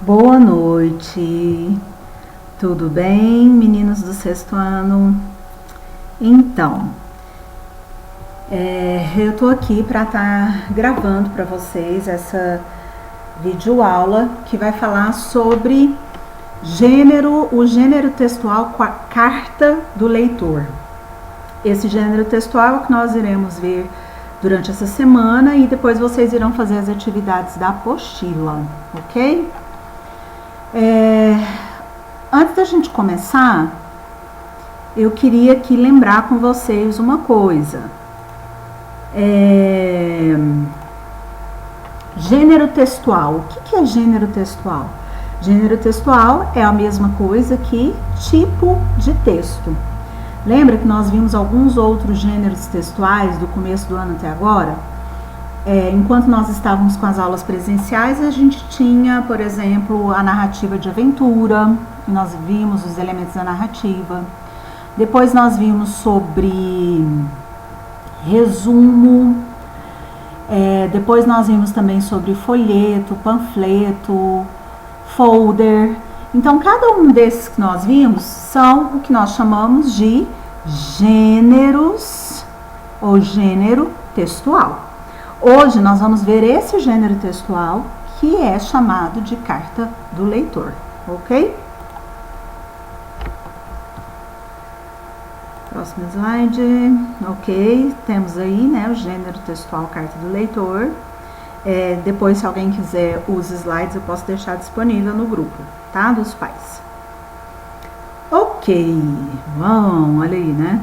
Boa noite, tudo bem, meninos do sexto ano? Então, eu tô aqui para estar gravando para vocês essa videoaula que vai falar sobre o gênero textual carta do leitor. Esse gênero textual é o que nós iremos ver durante essa semana e depois vocês irão fazer as atividades da apostila, ok? Antes da gente começar, eu queria aqui lembrar com vocês uma coisa. Gênero textual. O que é gênero textual? Gênero textual é a mesma coisa que tipo de texto. Lembra que nós vimos alguns outros gêneros textuais do começo do ano até agora? Enquanto nós estávamos com as aulas presenciais, a gente tinha, por exemplo, a narrativa de aventura, nós vimos os elementos da narrativa. Depois nós vimos sobre resumo, depois nós vimos também sobre folheto, panfleto, folder. Então, cada um desses que nós vimos são o que nós chamamos de gêneros ou gênero textual. Hoje nós vamos ver esse gênero textual que é chamado de carta do leitor, ok? Próximo slide, ok, temos aí, né, o gênero textual carta do leitor. Depois, se alguém quiser os slides, eu posso deixar disponível no grupo, tá, dos pais. Ok, bom, olha aí, né?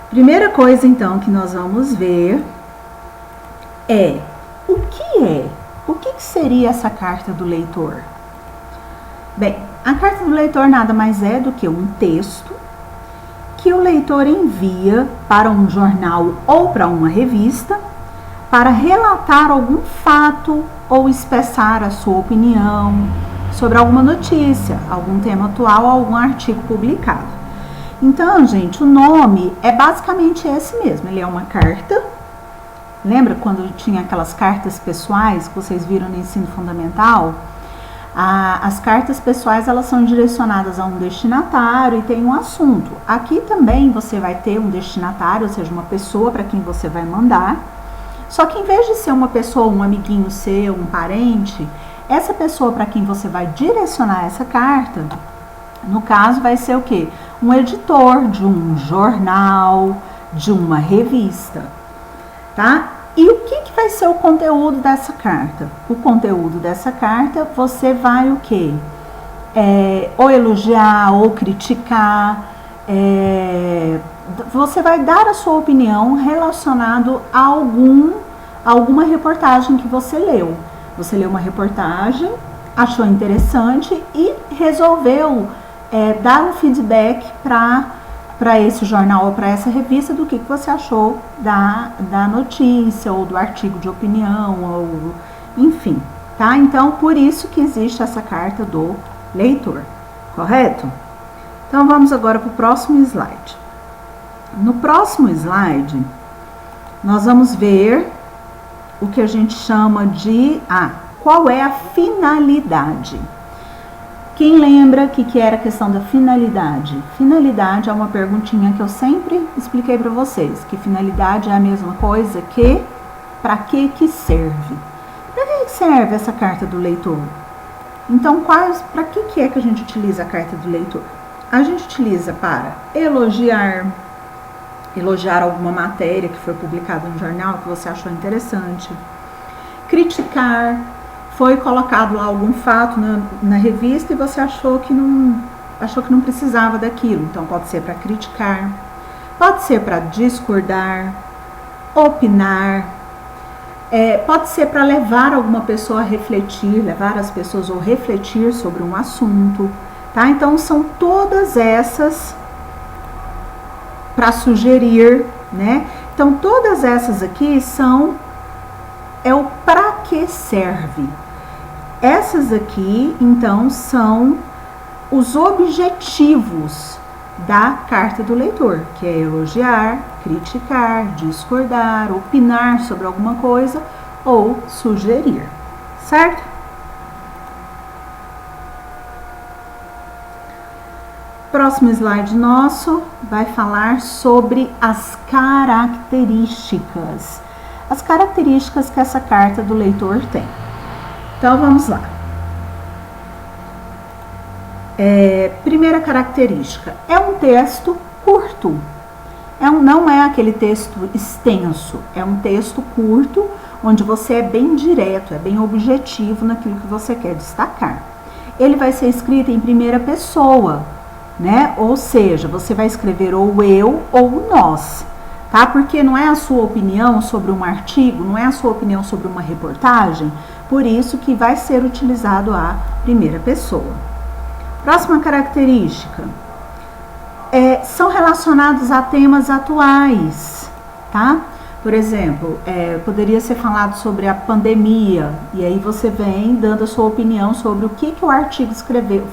Primeira coisa, então, que nós vamos ver o que seria essa carta do leitor? Bem, a carta do leitor nada mais é do que um texto que o leitor envia para um jornal ou para uma revista para relatar algum fato ou expressar a sua opinião sobre alguma notícia, algum tema atual ou algum artigo publicado. Então, gente, o nome é basicamente esse mesmo, ele é uma carta. Lembra quando tinha aquelas cartas pessoais que vocês viram no ensino fundamental? As cartas pessoais, elas são direcionadas a um destinatário e tem um assunto. Aqui também você vai ter um destinatário, ou seja, uma pessoa para quem você vai mandar. Só que em vez de ser uma pessoa, um amiguinho seu, um parente, essa pessoa para quem você vai direcionar essa carta, no caso vai ser o quê? Um editor de um jornal, de uma revista, tá? E o que vai ser o conteúdo dessa carta? O conteúdo dessa carta, você vai o quê? Ou elogiar, ou criticar, você vai dar a sua opinião relacionado a alguma reportagem que você leu. Você leu uma reportagem, achou interessante e resolveu dar um feedback para esse jornal ou para essa revista do que você achou da notícia ou do artigo de opinião, ou enfim, tá? Então, por isso que existe essa carta do leitor, correto? Então, vamos agora para o próximo slide. No próximo slide, nós vamos ver o que a gente chama de qual é a finalidade. Quem lembra que era a questão da finalidade? Finalidade é uma perguntinha que eu sempre expliquei para vocês, que finalidade é a mesma coisa que para que serve. Para que serve essa carta do leitor? Então, para que é que a gente utiliza a carta do leitor? A gente utiliza para elogiar alguma matéria que foi publicada no jornal que você achou interessante, criticar, foi colocado lá algum fato na revista e você achou que não precisava daquilo. Então, pode ser para criticar, pode ser para discordar, opinar, pode ser para levar alguma pessoa a refletir, levar as pessoas a refletir sobre um assunto, tá? Então, são todas essas para sugerir, né? Então, todas essas aqui é o para que serve. Essas aqui, então, são os objetivos da carta do leitor, que é elogiar, criticar, discordar, opinar sobre alguma coisa ou sugerir, certo? Próximo slide nosso vai falar sobre as características. As características que essa carta do leitor tem. Então, vamos lá. Primeira característica, é um texto curto. Não é aquele texto extenso, é um texto curto, onde você é bem direto, é bem objetivo naquilo que você quer destacar. Ele vai ser escrito em primeira pessoa, né? Ou seja, você vai escrever ou eu ou nós, tá? Porque não é a sua opinião sobre um artigo, não é a sua opinião sobre uma reportagem, por isso que vai ser utilizado a primeira pessoa. Próxima característica, são relacionados a temas atuais, tá? Por exemplo, poderia ser falado sobre a pandemia, e aí você vem dando a sua opinião sobre o que o artigo escreveu,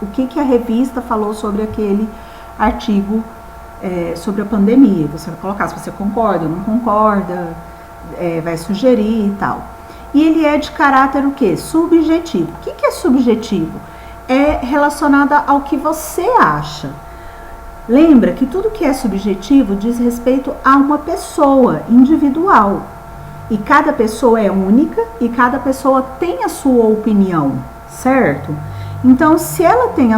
o que a revista falou sobre aquele artigo sobre a pandemia. Você vai colocar se você concorda ou não concorda, vai sugerir e tal. E ele é de caráter o quê? Subjetivo. O que é subjetivo? É relacionado ao que você acha. Lembra que tudo que é subjetivo diz respeito a uma pessoa individual. E cada pessoa é única e cada pessoa tem a sua opinião, certo? Então, se ela tem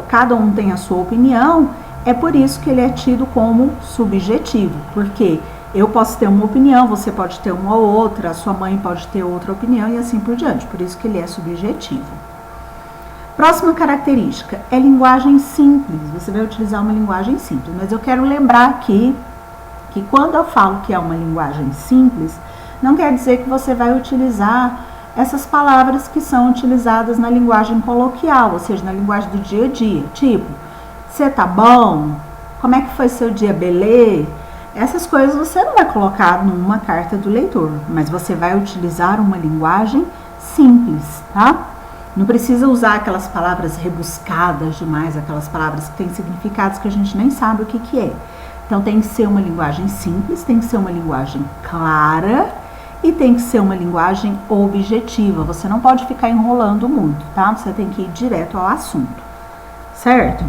cada um tem a sua opinião, é por isso que ele é tido como subjetivo. Porque eu posso ter uma opinião, você pode ter uma outra, a sua mãe pode ter outra opinião e assim por diante. Por isso que ele é subjetivo. Próxima característica é linguagem simples. Você vai utilizar uma linguagem simples, mas eu quero lembrar aqui que quando eu falo que é uma linguagem simples, não quer dizer que você vai utilizar essas palavras que são utilizadas na linguagem coloquial, ou seja, na linguagem do dia a dia, tipo, você tá bom? Como é que foi seu dia, belê? Essas coisas você não vai colocar numa carta do leitor, mas você vai utilizar uma linguagem simples, tá? Não precisa usar aquelas palavras rebuscadas demais, aquelas palavras que têm significados que a gente nem sabe o que é. Então tem que ser uma linguagem simples, tem que ser uma linguagem clara e tem que ser uma linguagem objetiva. Você não pode ficar enrolando muito, tá? Você tem que ir direto ao assunto, certo?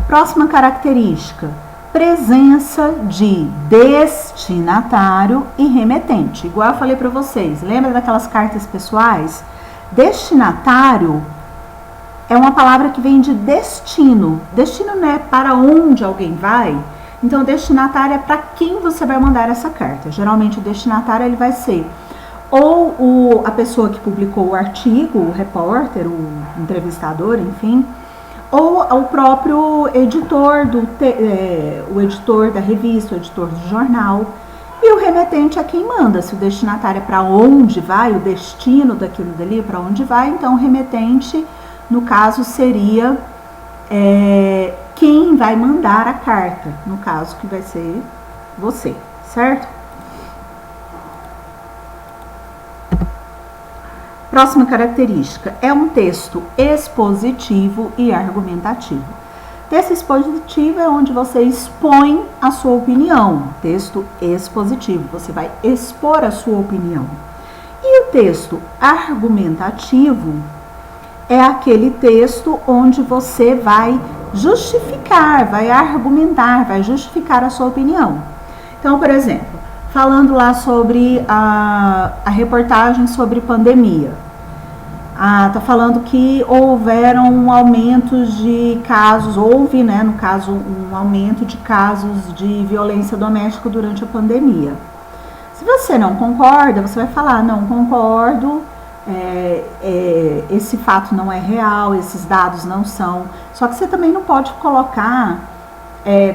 Próxima característica, presença de destinatário e remetente. Igual eu falei para vocês, lembra daquelas cartas pessoais? Destinatário é uma palavra que vem de destino. Destino não é para onde alguém vai. Então, destinatário é para quem você vai mandar essa carta. Geralmente, o destinatário ele vai ser ou a pessoa que publicou o artigo, o repórter, o entrevistador, enfim, ou o próprio editor, o editor da revista, o editor do jornal. E o remetente é quem manda. Se o destinatário é para onde vai, o destino daquilo dali, para onde vai, então o remetente, no caso, seria quem vai mandar a carta. No caso, que vai ser você, certo? Próxima característica, é um texto expositivo e argumentativo. Texto expositivo é onde você expõe a sua opinião. Texto expositivo, você vai expor a sua opinião. E o texto argumentativo é aquele texto onde você vai justificar, vai argumentar, vai justificar a sua opinião. Então, por exemplo, falando lá sobre a reportagem sobre pandemia. Tá falando que houveram aumentos de casos, houve, né, no caso, um aumento de casos de violência doméstica durante a pandemia. Se você não concorda, você vai falar, não concordo, esse fato não é real, esses dados não são. Só que você também não pode colocar,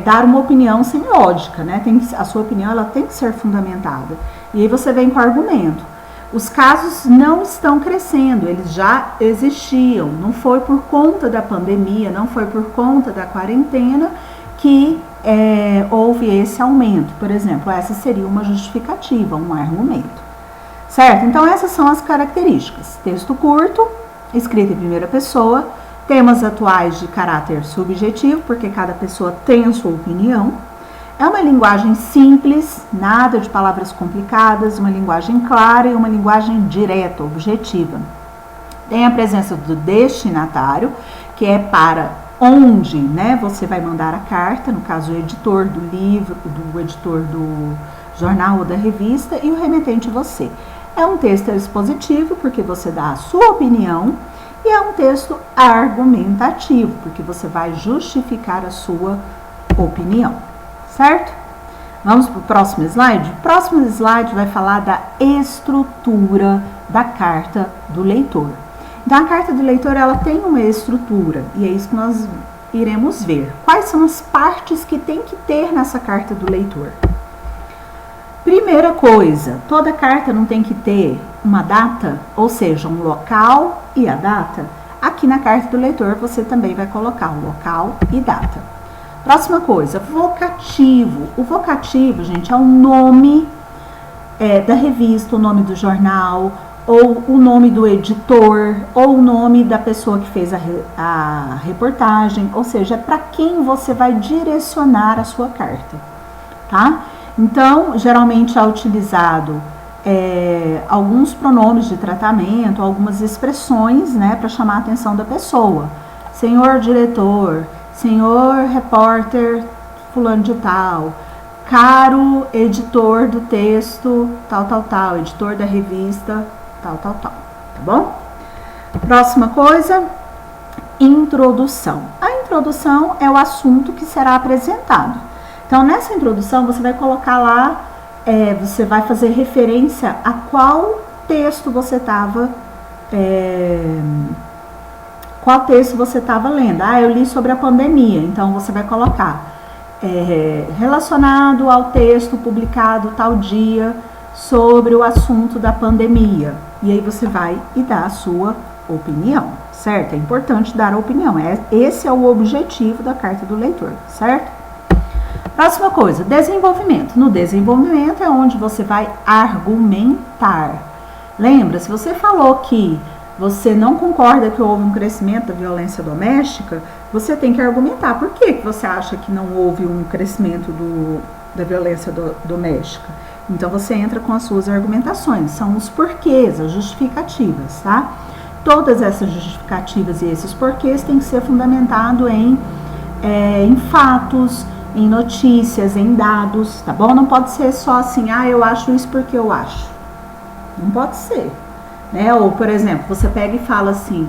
dar uma opinião sem lógica, né? A sua opinião ela tem que ser fundamentada. E aí você vem com o argumento. Os casos não estão crescendo, eles já existiam. Não foi por conta da pandemia, não foi por conta da quarentena que houve esse aumento. Por exemplo, essa seria uma justificativa, um argumento. Certo? Então, essas são as características. Texto curto, escrito em primeira pessoa, temas atuais de caráter subjetivo, porque cada pessoa tem a sua opinião. É uma linguagem simples, nada de palavras complicadas, uma linguagem clara e uma linguagem direta, objetiva. Tem a presença do destinatário, que é para onde, né, você vai mandar a carta, no caso o editor do livro, do editor do jornal ou da revista, e o remetente você. É um texto expositivo, porque você dá a sua opinião, e é um texto argumentativo, porque você vai justificar a sua opinião, certo? Vamos para o próximo slide? O próximo slide vai falar da estrutura da carta do leitor. Então, a carta do leitor, ela tem uma estrutura, e é isso que nós iremos ver. Quais são as partes que tem que ter nessa carta do leitor? Primeira coisa, toda carta não tem que ter uma data, ou seja, um local e a data. Aqui na carta do leitor, você também vai colocar o local e data. Próxima coisa, vocativo. O vocativo, gente, é o nome da revista, o nome do jornal, ou o nome do editor, ou o nome da pessoa que fez a reportagem, ou seja, é para quem você vai direcionar a sua carta, tá? Então, geralmente é utilizado alguns pronomes de tratamento, algumas expressões, né, para chamar a atenção da pessoa. Senhor diretor, senhor repórter fulano de tal, caro editor do texto, tal, editor da revista, tal, tá bom? Próxima coisa, introdução. A introdução é o assunto que será apresentado. Então, nessa introdução, você vai colocar lá, você vai fazer referência a qual texto você estava lendo. Ah, eu li sobre a pandemia, então você vai colocar relacionado ao texto publicado tal dia sobre o assunto da pandemia. E aí você vai e dá a sua opinião, certo? É importante dar a opinião. Esse é o objetivo da carta do leitor, certo? Próxima coisa, desenvolvimento. No desenvolvimento é onde você vai argumentar. Lembra, se você falou que você não concorda que houve um crescimento da violência doméstica, você tem que argumentar. Por que você acha que não houve um crescimento da violência doméstica? Então, você entra com as suas argumentações. São os porquês, as justificativas, tá? Todas essas justificativas e esses porquês têm que ser fundamentado em fatos, em notícias, em dados, tá bom? Não pode ser só assim, eu acho isso porque eu acho. Não pode ser, né? Ou, por exemplo, você pega e fala assim,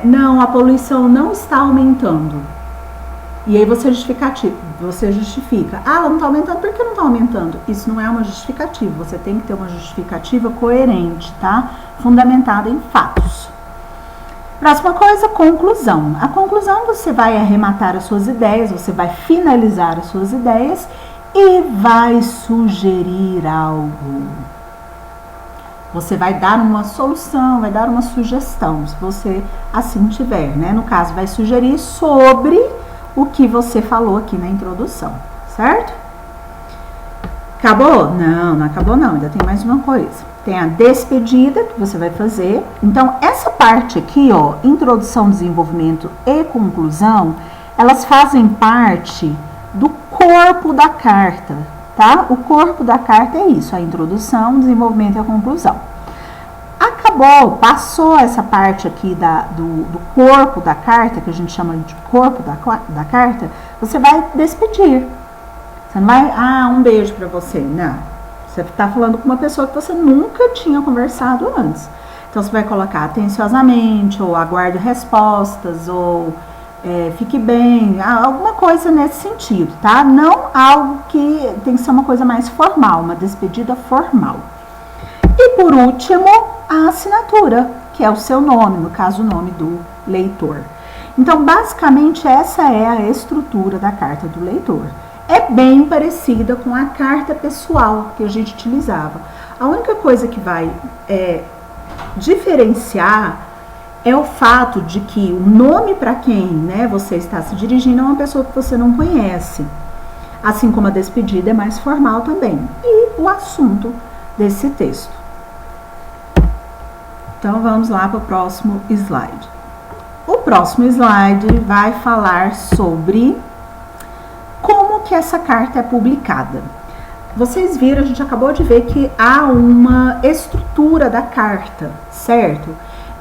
não, a poluição não está aumentando. E aí você justifica. Ela não está aumentando, por que não está aumentando? Isso não é uma justificativa, você tem que ter uma justificativa coerente, tá? Fundamentada em fatos. Próxima coisa, conclusão. A conclusão, você vai arrematar as suas ideias, você vai finalizar as suas ideias e vai sugerir algo. Você vai dar uma solução, vai dar uma sugestão, se você assim tiver, né? No caso, vai sugerir sobre o que você falou aqui na introdução, certo? Acabou? Não, não acabou não, ainda tem mais uma coisa. Tem a despedida que você vai fazer. Então, essa parte aqui, ó, introdução, desenvolvimento e conclusão, elas fazem parte do corpo da carta, tá? O corpo da carta é isso, a introdução, o desenvolvimento e a conclusão. Acabou, passou essa parte aqui do corpo da carta, que a gente chama de corpo da carta, você vai despedir. Você não vai, um beijo pra você, não. Você está falando com uma pessoa que você nunca tinha conversado antes. Então, você vai colocar atenciosamente, ou aguarde respostas, ou fique bem, alguma coisa nesse sentido, tá? Não algo que tem que ser uma coisa mais formal, uma despedida formal. E por último, a assinatura, que é o seu nome, no caso o nome do leitor. Então, basicamente, essa é a estrutura da carta do leitor. É bem parecida com a carta pessoal que a gente utilizava. A única coisa que vai diferenciar é o fato de que o nome para quem, né, você está se dirigindo é uma pessoa que você não conhece. Assim como a despedida é mais formal também. E o assunto desse texto. Então, vamos lá para o próximo slide. O próximo slide vai falar sobre como que essa carta é publicada. Vocês viram, a gente acabou de ver que há uma estrutura da carta, certo?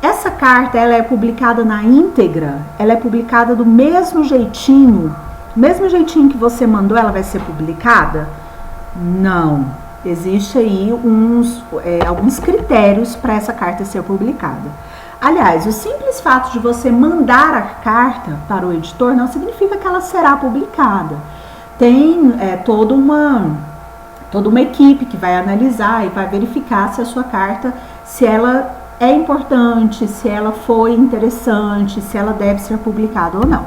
essa carta, ela é publicada na íntegra, ela é publicada do mesmo jeitinho que você mandou, ela vai ser publicada? Não. Existe aí alguns critérios para essa carta ser publicada. Aliás, o simples fato de você mandar a carta para o editor não significa que ela será publicada. Tem toda uma equipe que vai analisar e vai verificar se a sua carta, se ela é importante, se ela foi interessante, se ela deve ser publicada ou não.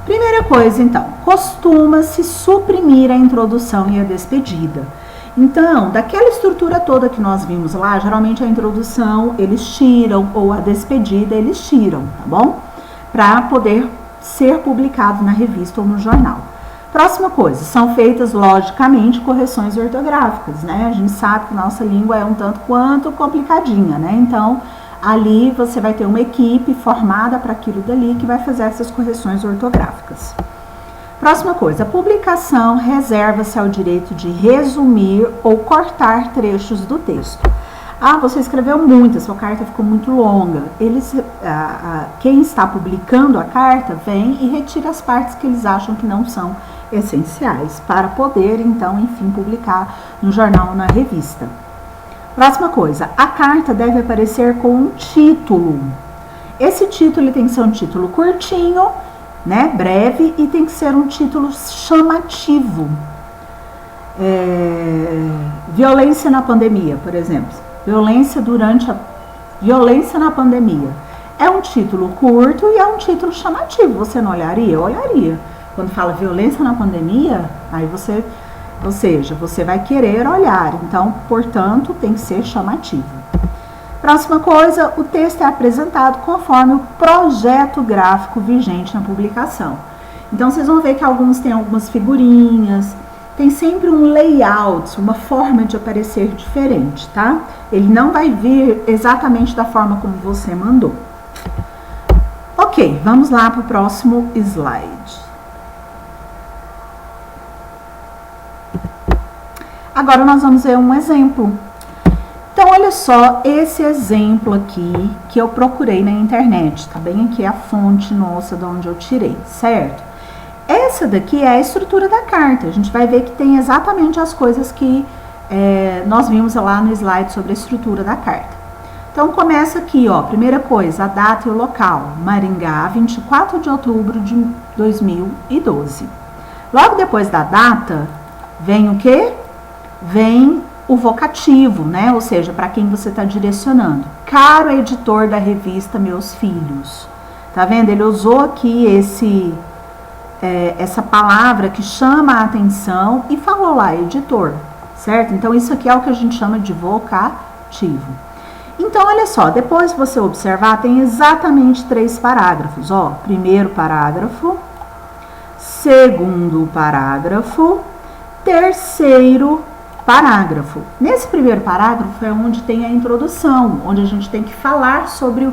Primeira coisa, então, costuma-se suprimir a introdução e a despedida. Então, daquela estrutura toda que nós vimos lá, geralmente a introdução eles tiram ou a despedida eles tiram, tá bom? Para poder ser publicado na revista ou no jornal. Próxima coisa, são feitas logicamente correções ortográficas, né? A gente sabe que nossa língua é um tanto quanto complicadinha, né? Então, ali você vai ter uma equipe formada para aquilo dali que vai fazer essas correções ortográficas. Próxima coisa, a publicação reserva-se ao direito de resumir ou cortar trechos do texto. Ah, você escreveu muito, a sua carta ficou muito longa. Quem está publicando a carta vem e retira as partes que eles acham que não são essenciais para poder, então, enfim, publicar no jornal ou na revista. Próxima coisa, a carta deve aparecer com um título. Esse título ele tem que ser um título curtinho, né, breve, e tem que ser um título chamativo. Violência na pandemia, por exemplo. Violência na pandemia. É um título curto e é um título chamativo. Você não olharia? Eu olharia. Quando fala violência na pandemia, aí você vai querer olhar. Então, portanto, tem que ser chamativo. Próxima coisa, o texto é apresentado conforme o projeto gráfico vigente na publicação. Então, vocês vão ver que alguns têm algumas figurinhas, tem sempre um layout, uma forma de aparecer diferente, tá? Ele não vai vir exatamente da forma como você mandou. Ok, vamos lá para o próximo slide. Agora nós vamos ver um exemplo. Então, olha só esse exemplo aqui que eu procurei na internet, tá bem? Aqui é a fonte nossa de onde eu tirei, certo? Essa daqui é a estrutura da carta. A gente vai ver que tem exatamente as coisas que nós vimos lá no slide sobre a estrutura da carta. Então, começa aqui, ó, primeira coisa, a data e o local. Maringá, 24 de outubro de 2012. Logo depois da data, vem o quê? Vem o vocativo, né? Ou seja, para quem você está direcionando. Caro editor da revista Meus Filhos. Tá vendo? Ele usou aqui essa palavra que chama a atenção e falou lá, editor, certo? Então, isso aqui é o que a gente chama de vocativo. Então, olha só, depois que você observar, tem exatamente 3 parágrafos, ó. Primeiro parágrafo, segundo parágrafo, terceiro parágrafo. Nesse primeiro parágrafo é onde tem a introdução, onde a gente tem que falar sobre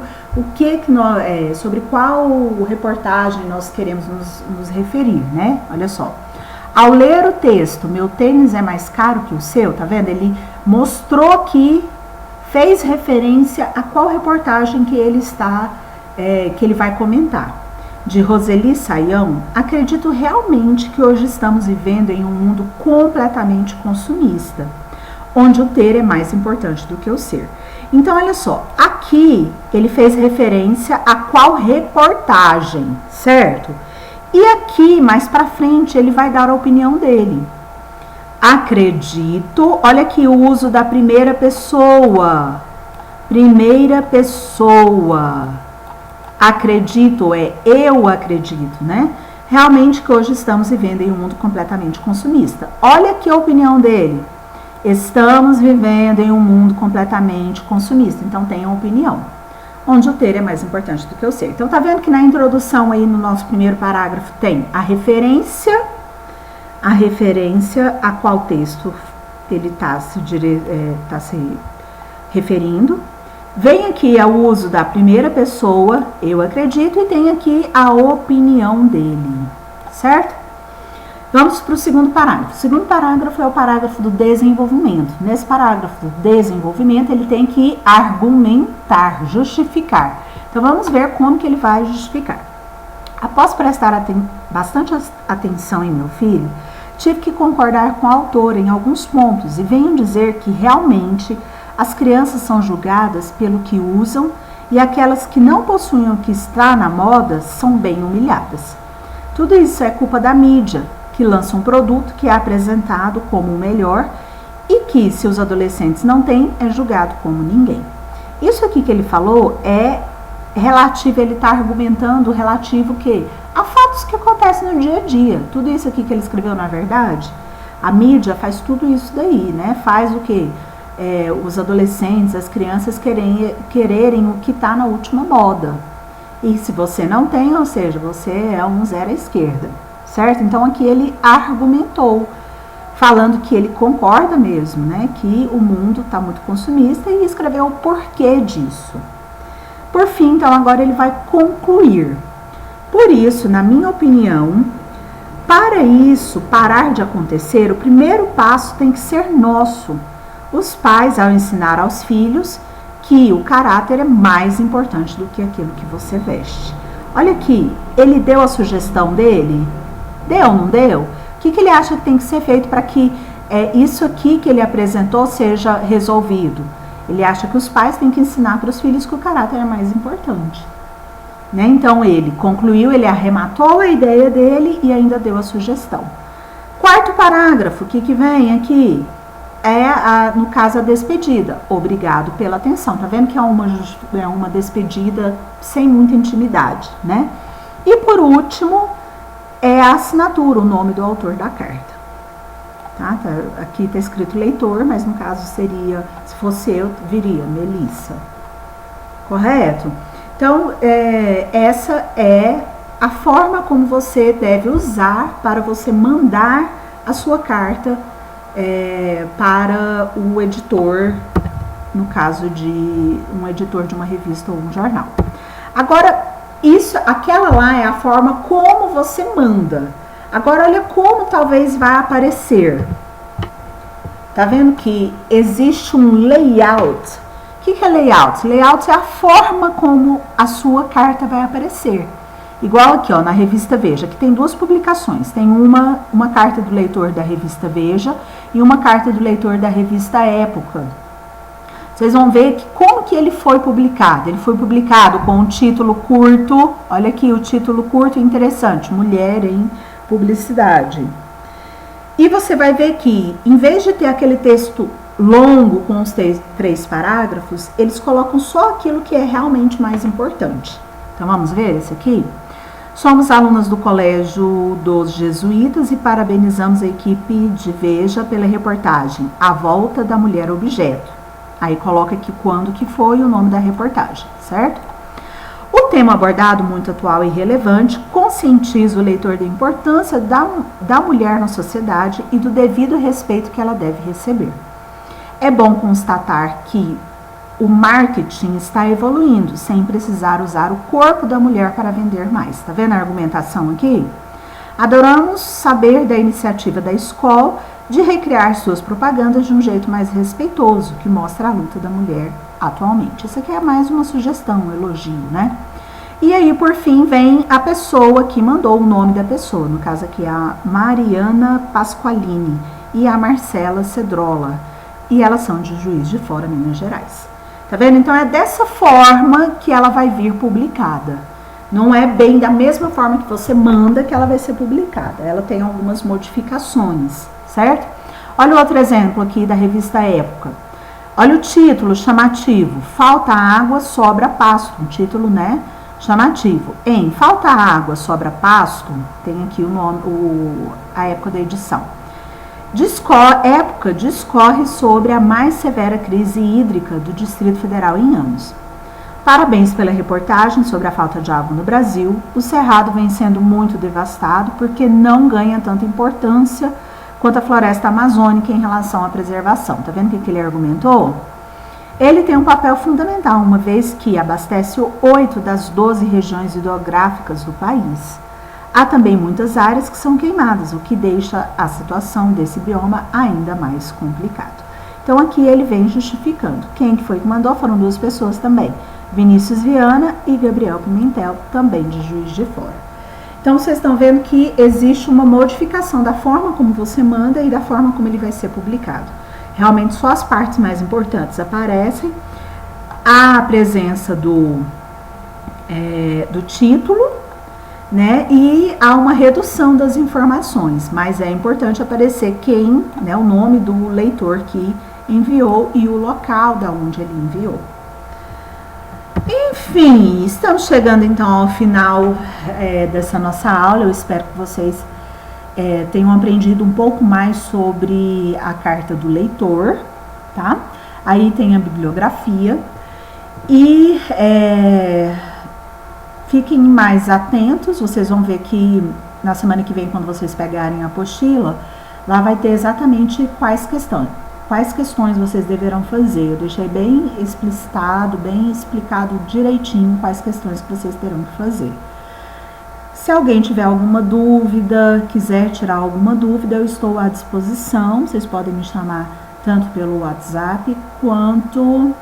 sobre qual reportagem nós queremos nos referir, né? Olha só. Ao ler o texto, meu tênis é mais caro que o seu, tá vendo? Ele mostrou que fez referência a qual reportagem que ele que ele vai comentar. De Roseli Saião, acredito realmente que hoje estamos vivendo em um mundo completamente consumista, onde o ter é mais importante do que o ser. Então, olha só, aqui ele fez referência a qual reportagem, certo? E aqui, mais pra frente, ele vai dar a opinião dele. Acredito, olha aqui o uso da primeira pessoa. Primeira pessoa. Acredito eu acredito, né? Realmente que hoje estamos vivendo em um mundo completamente consumista. Olha aqui a opinião dele. Estamos vivendo em um mundo completamente consumista. Então, tem a opinião. Onde o ter é mais importante do que o ser. Então, tá vendo que na introdução aí no nosso primeiro parágrafo tem a referência a qual texto ele está se referindo. Vem aqui o uso da primeira pessoa, eu acredito, e tem aqui a opinião dele, certo? Vamos para o segundo parágrafo. O segundo parágrafo é o parágrafo do desenvolvimento. Nesse parágrafo do desenvolvimento, ele tem que argumentar, justificar. Então, vamos ver como que ele vai justificar. Após prestar bastante atenção em meu filho, tive que concordar com a autora em alguns pontos e venho dizer que realmente as crianças são julgadas pelo que usam e aquelas que não possuem o que está na moda são bem humilhadas. Tudo isso é culpa da mídia, que lança um produto que é apresentado como o melhor e que, se os adolescentes não têm, é julgado como ninguém. Isso aqui que ele falou é relativo, ele está argumentando relativo que a fatos que acontecem no dia a dia. Tudo isso aqui que ele escreveu, na verdade, a mídia faz tudo isso daí, né? Faz o que? Os adolescentes, as crianças quererem o que está na última moda. E se você não tem, ou seja, você é um zero à esquerda, certo? Então aqui ele argumentou, falando que ele concorda mesmo, né? Que o mundo está muito consumista e escreveu o porquê disso. Por fim, então, agora ele vai concluir. Por isso, na minha opinião, para isso parar de acontecer, o primeiro passo tem que ser nosso. Os pais, ao ensinar aos filhos que o caráter é mais importante do que aquilo que você veste. Olha aqui, ele deu a sugestão dele? Deu, não deu? O que ele acha que tem que ser feito para que isso aqui que ele apresentou seja resolvido? Ele acha que os pais têm que ensinar para os filhos que o caráter é mais importante. Né? Então, ele concluiu, ele arrematou a ideia dele e ainda deu a sugestão. Quarto parágrafo, o que vem aqui? No caso, a despedida. Obrigado pela atenção. Tá vendo que é uma despedida sem muita intimidade, né? E, por último, é a assinatura, o nome do autor da carta. Tá? Aqui está escrito leitor, mas no caso seria, se fosse eu, viria Melissa. Correto? Então, essa é a forma como você deve usar para você mandar a sua carta para o editor, no caso de um editor de uma revista ou um jornal. Agora, aquela lá é a forma como você manda. Agora, olha como talvez vá aparecer. Tá vendo que existe um layout? O que é layout? Layout é a forma como a sua carta vai aparecer. Igual aqui, ó, na revista Veja, que tem duas publicações. Tem uma carta do leitor da revista Veja e uma carta do leitor da revista Época. Vocês vão ver como que ele foi publicado. Ele foi publicado com um título curto. Olha aqui o título curto interessante. Mulher em publicidade. E você vai ver que, em vez de ter aquele texto longo com os três parágrafos, eles colocam só aquilo que é realmente mais importante. Então, vamos ver esse aqui? Somos alunas do Colégio dos Jesuítas e parabenizamos a equipe de Veja pela reportagem A Volta da Mulher Objeto. Aí coloca aqui quando que foi o nome da reportagem, certo? O tema abordado, muito atual e relevante, conscientiza o leitor da importância da mulher na sociedade e do devido respeito que ela deve receber. É bom constatar que o marketing está evoluindo, sem precisar usar o corpo da mulher para vender mais. Tá vendo a argumentação aqui? Adoramos saber da iniciativa da escola de recriar suas propagandas de um jeito mais respeitoso, que mostra a luta da mulher atualmente. Isso aqui é mais uma sugestão, um elogio, né? E aí, por fim, vem a pessoa que mandou o nome da pessoa. No caso aqui, a Mariana Pasqualini e a Marcela Cedrola. E elas são de Juiz de Fora, Minas Gerais. Tá vendo? Então, é dessa forma que ela vai vir publicada. Não é bem da mesma forma que você manda que ela vai ser publicada. Ela tem algumas modificações, certo? Olha o outro exemplo aqui da revista Época. Olha o título chamativo. Falta água, sobra pasto. Um título, né? Chamativo. Em Falta água, sobra pasto, tem aqui o nome, a época da edição. Época discorre sobre a mais severa crise hídrica do Distrito Federal em anos. Parabéns pela reportagem sobre a falta de água no Brasil. O Cerrado vem sendo muito devastado porque não ganha tanta importância quanto a floresta amazônica em relação à preservação. Tá vendo o que ele argumentou? Ele tem um papel fundamental, uma vez que abastece 8 das 12 regiões hidrográficas do país. Há também muitas áreas que são queimadas, o que deixa a situação desse bioma ainda mais complicado. Então aqui ele vem justificando. Quem que foi que mandou? Foram duas pessoas também, Vinícius Viana e Gabriel Pimentel, também de Juiz de Fora. Então vocês estão vendo que existe uma modificação da forma como você manda e da forma como ele vai ser publicado. Realmente só as partes mais importantes aparecem. Há a presença do título, né? E há uma redução das informações, mas é importante aparecer quem, né, o nome do leitor que enviou e o local da onde ele enviou. Enfim, estamos chegando então ao final dessa nossa aula. Eu espero que vocês tenham aprendido um pouco mais sobre a carta do leitor, tá? Aí tem a bibliografia e fiquem mais atentos. Vocês vão ver que na semana que vem, quando vocês pegarem a apostila, lá vai ter exatamente quais questões vocês deverão fazer. Eu deixei bem explicitado, bem explicado direitinho quais questões que vocês terão que fazer. Se alguém tiver alguma dúvida, quiser tirar alguma dúvida, eu estou à disposição. Vocês podem me chamar tanto pelo WhatsApp quanto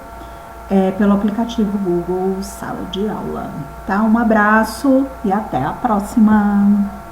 pelo aplicativo Google Sala de Aula. Tá? Um abraço e até a próxima!